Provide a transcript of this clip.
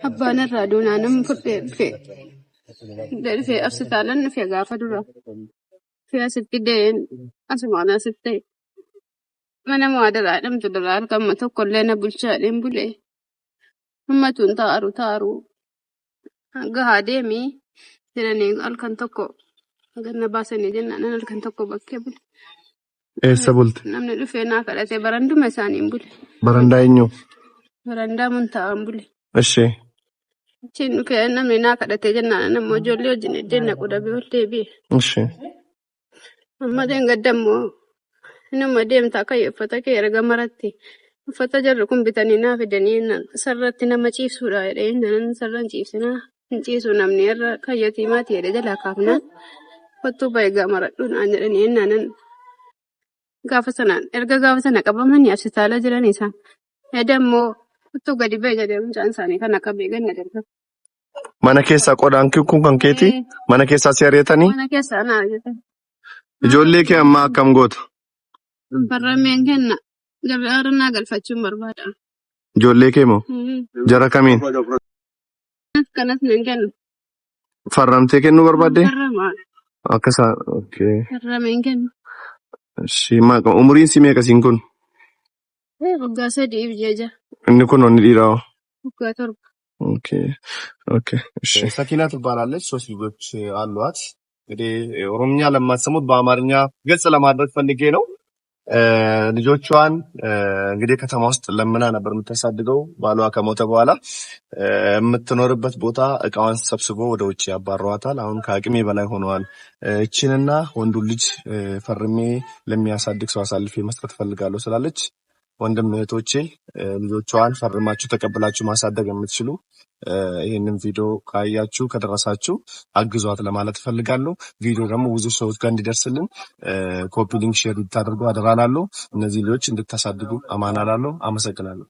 Abbaan irraa duunaan fudhee dhufee absitaalan dhufee gaafa dura dhufee asitti dee'een asumaan asitti mana maadaraa dhamtu duraa argama tokkollee na bulchaadheen bulee ummatuun taaru gahaa deemii jedhanii halkan tokko ganna baasanii jennaan halkan tokko bakkee bule. Eessa bulte? Namni dhufee naa kadhatee baranduma isaaniin bule. Barandaa eenyu? Barandaa muntaa'an bule. Ishee. Achiin dhufee namni naa kadhatee jennaan nammoo ijoollee wajjin iddeen naqu dhabee ol deebi'e. Ishee. Amma gadammoo nama deemtaa ka'ee uffata kee erga maratti uffata jarri kun bitanii naa fidanii sarratti nama ciibsuudha jedhee sarraan ciibsinaa hin ciisu namni irra kayyatii maatii jedhee jalaa kaafnaan kottuu baay'ee maradhuun aan jedhanii ennaanan gaafa sana qabamanii absitaala jiran isaan edammoo kottuu gadi ba'e jedhee mucaan isaanii kan akka beekan agarra. Mana keessaa qodaan kun kan keeti? Mana keessaa si ari'atanii? Mana keessaa na ari'atan. Ijoollee kee ammaa akkam goota? Farrameen kenna gargaara naa galfachuun barbaada. Ijoollee kee moo? Jara kamiin? Kanas nan kennu. Farramtee kennuu barbaadde? Farramaan. Akkasaa, okay. Farrameen kennu. Umuriin si meeqasiin kun? Waggaa 3 jeja. Inni kun onni dhiiraa? Waggaa 7. Okay. ሰኪና ትባላለች። 3 ልጆች አሏት። እንግዲህ ኦሮምኛ ለማትሰሙት በአማርኛ ገጽ ለማድረግ ፈልጌ ነው። ልጆቿን እንግዲህ ከተማ ውስጥ ለምና ነበር የምታሳድገው። ባሏ ከሞተ በኋላ የምትኖርበት ቦታ እቃዋን ሰብስቦ ወደ ውጭ ያባረዋታል። አሁን ከአቅሜ በላይ ሆነዋል። እቺንና ወንዱ ልጅ ፈርሜ ለሚያሳድግ ሰው አሳልፌ መስጠት ፈልጋለሁ ስላለች ወንድም እህቶቼ ልጆቿን ፈርማችሁ ተቀብላችሁ ማሳደግ የምትችሉ ይሄንን ቪዲዮ ካያችሁ ከደረሳችሁ አግዟት ለማለት ፈልጋለሁ። ቪዲዮ ደግሞ ብዙ ሰዎች ጋር እንዲደርስልን ኮፒ ሊንክ ሼር እንድታደርጉ አደራላለሁ። እነዚህ ልጆች እንድታሳድጉ አማናላለሁ። አመሰግናለሁ።